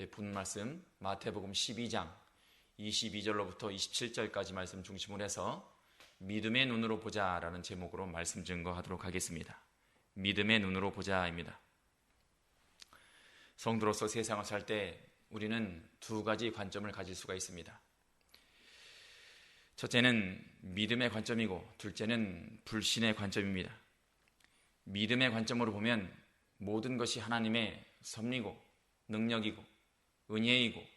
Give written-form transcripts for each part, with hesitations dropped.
본 말씀 마태복음 12장 22절로부터 27절까지 말씀 중심으로 해서 믿음의 눈으로 보자라는 제목으로 말씀 증거하도록 하겠습니다. 믿음의 눈으로 보자입니다. 성도로서 세상을 살 때 우리는 두 가지 관점을 가질 수가 있습니다. 첫째는 믿음의 관점이고 둘째는 불신의 관점입니다. 믿음의 관점으로 보면 모든 것이 하나님의 섭리고 능력이고 은혜이고,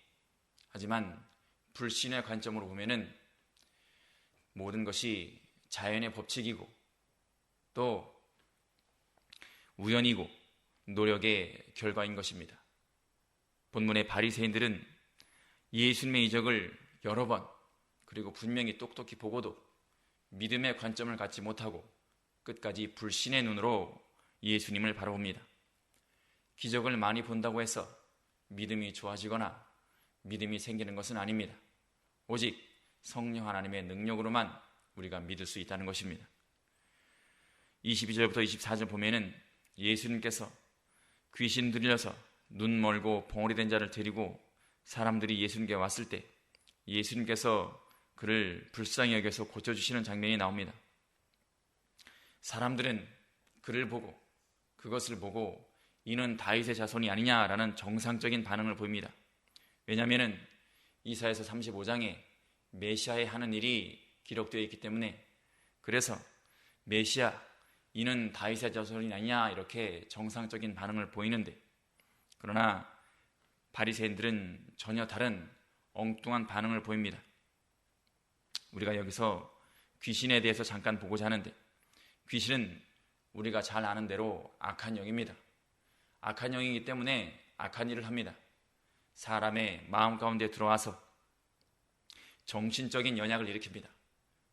하지만 불신의 관점으로 보면은 모든 것이 자연의 법칙이고 또 우연이고 노력의 결과인 것입니다. 본문의 바리새인들은 예수님의 이적을 여러 번 그리고 분명히 똑똑히 보고도 믿음의 관점을 갖지 못하고 끝까지 불신의 눈으로 예수님을 바라봅니다. 기적을 많이 본다고 해서 믿음이 좋아지거나 믿음이 생기는 것은 아닙니다. 오직 성령 하나님의 능력으로만 우리가 믿을 수 있다는 것입니다. 22절부터 24절 보면은 예수님께서 귀신 들려서 눈 멀고 봉어리 된 자를 데리고 사람들이 예수님께 왔을 때 예수님께서 그를 불쌍히 여겨서 고쳐주시는 장면이 나옵니다. 사람들은 그를 보고 그것을 보고 이는 다윗의 자손이 아니냐라는 정상적인 반응을 보입니다. 왜냐하면 이사야서 35장에 메시아의 하는 일이 기록되어 있기 때문에, 그래서 메시아 이는 다윗의 자손이 아니냐 이렇게 정상적인 반응을 보이는데, 그러나 바리새인들은 전혀 다른 엉뚱한 반응을 보입니다. 우리가 여기서 귀신에 대해서 잠깐 보고자 하는데, 귀신은 우리가 잘 아는 대로 악한 영입니다. 악한 영이기 때문에 악한 일을 합니다. 사람의 마음 가운데 들어와서 정신적인 연약을 일으킵니다.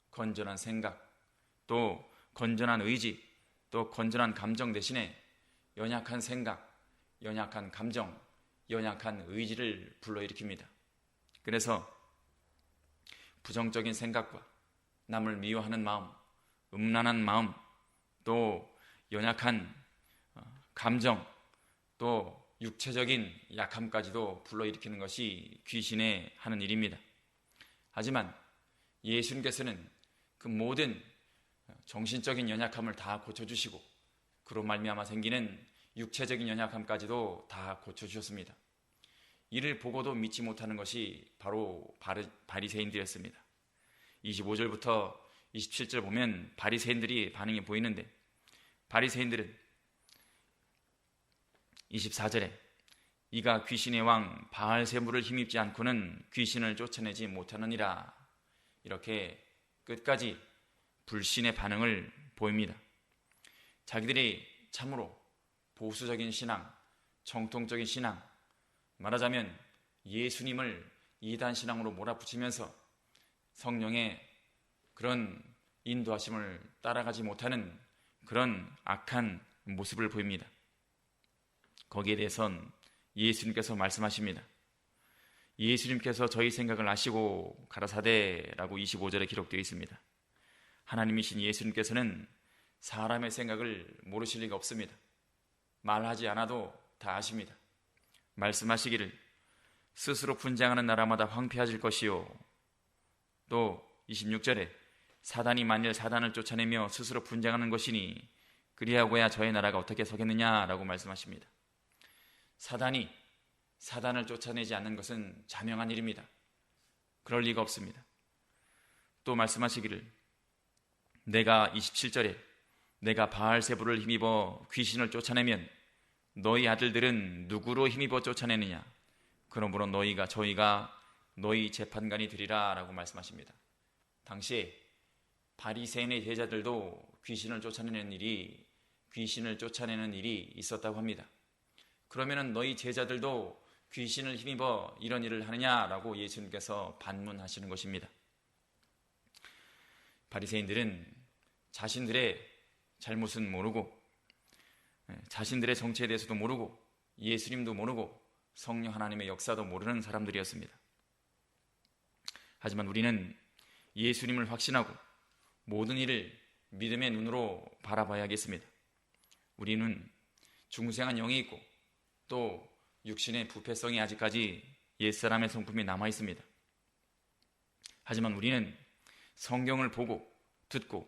건전한 생각, 또 건전한 의지, 또 건전한 감정 대신에 연약한 생각, 연약한 감정, 연약한 의지를 불러일으킵니다. 그래서 부정적인 생각과 남을 미워하는 마음, 음란한 마음, 또 연약한 감정, 또 육체적인 약함까지도 불러일으키는 것이 귀신의 하는 일입니다. 하지만 예수님께서는 그 모든 정신적인 연약함을 다 고쳐주시고 그로 말미암아 생기는 육체적인 연약함까지도 다 고쳐주셨습니다. 이를 보고도 믿지 못하는 것이 바로 바리새인들이었습니다. 25절부터 27절 보면 바리새인들이 반응이 보이는데, 바리새인들은 24절에 이가 귀신의 왕 바알세불을 힘입지 않고는 귀신을 쫓아내지 못하느니라, 이렇게 끝까지 불신의 반응을 보입니다. 자기들이 참으로 보수적인 신앙, 정통적인 신앙, 말하자면 예수님을 이단 신앙으로 몰아붙이면서 성령의 그런 인도하심을 따라가지 못하는 그런 악한 모습을 보입니다. 거기에 대해선 예수님께서 말씀하십니다. 예수님께서 저희 생각을 아시고 가라사대라고 25절에 기록되어 있습니다. 하나님이신 예수님께서는 사람의 생각을 모르실 리가 없습니다. 말하지 않아도 다 아십니다. 말씀하시기를 스스로 분쟁하는 나라마다 황폐해질 것이요, 또 26절에 사단이 만일 사단을 쫓아내며 스스로 분쟁하는 것이니 그리하고야 저의 나라가 어떻게 서겠느냐라고 말씀하십니다. 사단이 사단을 쫓아내지 않는 것은 자명한 일입니다. 그럴 리가 없습니다. 또 말씀하시기를 내가 27절에 내가 바알세불을 힘입어 귀신을 쫓아내면 너희 아들들은 누구로 힘입어 쫓아내느냐? 그러므로 저희가 너희 재판관이 되리라 라고 말씀하십니다. 당시에 바리새인의 제자들도 귀신을 쫓아내는 일이 있었다고 합니다. 그러면 너희 제자들도 귀신을 힘입어 이런 일을 하느냐라고 예수님께서 반문하시는 것입니다. 바리새인들은 자신들의 잘못은 모르고 자신들의 정체에 대해서도 모르고 예수님도 모르고 성령 하나님의 역사도 모르는 사람들이었습니다. 하지만 우리는 예수님을 확신하고 모든 일을 믿음의 눈으로 바라봐야겠습니다. 우리는 중생한 영이 있고 또 육신의 부패성이 아직까지 옛사람의 성품이 남아 있습니다. 하지만 우리는 성경을 보고 듣고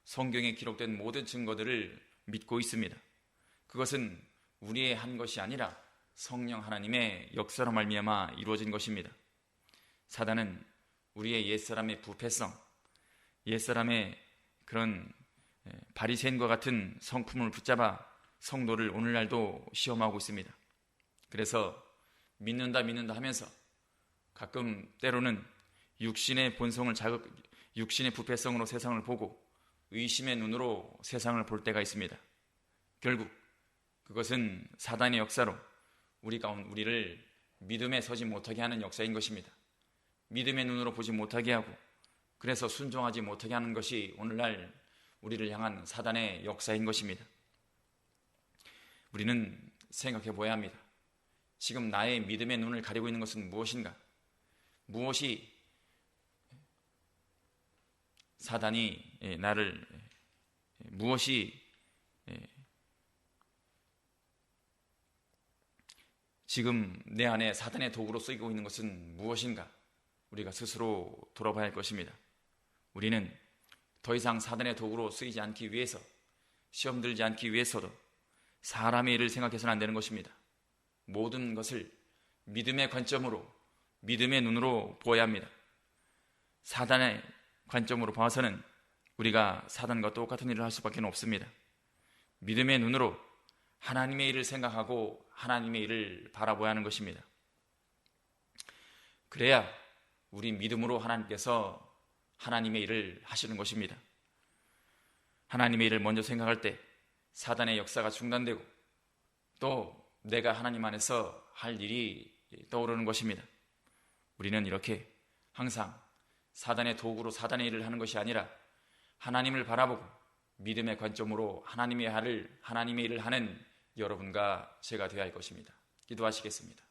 성경에 기록된 모든 증거들을 믿고 있습니다. 그것은 우리의 한 것이 아니라 성령 하나님의 역사로 말미암아 이루어진 것입니다. 사단은 우리의 옛사람의 부패성, 옛사람의 그런 바리새인과 같은 성품을 붙잡아 성도를 오늘날도 시험하고 있습니다. 그래서 믿는다 하면서 가끔 때로는 육신의 본성을 육신의 부패성으로 세상을 보고 의심의 눈으로 세상을 볼 때가 있습니다. 결국 그것은 사단의 역사로 우리를 믿음에 서지 못하게 하는 역사인 것입니다. 믿음의 눈으로 보지 못하게 하고 그래서 순종하지 못하게 하는 것이 오늘날 우리를 향한 사단의 역사인 것입니다. 우리는 생각해 보아야 합니다. 지금 나의 믿음의 눈을 가리고 있는 것은 무엇인가? 무엇이 사단이 나를 무엇이 지금 내 안에 사단의 도구로 쓰이고 있는 것은 무엇인가? 우리가 스스로 돌아봐야 할 것입니다. 우리는 더 이상 사단의 도구로 쓰이지 않기 위해서 시험 들지 않기 위해서도 사람의 일을 생각해서는 안 되는 것입니다. 모든 것을 믿음의 관점으로 믿음의 눈으로 보아야 합니다. 사단의 관점으로 봐서는 우리가 사단과 똑같은 일을 할 수밖에 없습니다. 믿음의 눈으로 하나님의 일을 생각하고 하나님의 일을 바라보아야 하는 것입니다. 그래야 우리 믿음으로 하나님께서 하나님의 일을 하시는 것입니다. 하나님의 일을 먼저 생각할 때 사단의 역사가 중단되고 또 내가 하나님 안에서 할 일이 떠오르는 것입니다. 우리는 이렇게 항상 사단의 도구로 사단의 일을 하는 것이 아니라 하나님을 바라보고 믿음의 관점으로 하나님의 일을 하는 여러분과 제가 되어야 할 것입니다. 기도하시겠습니다.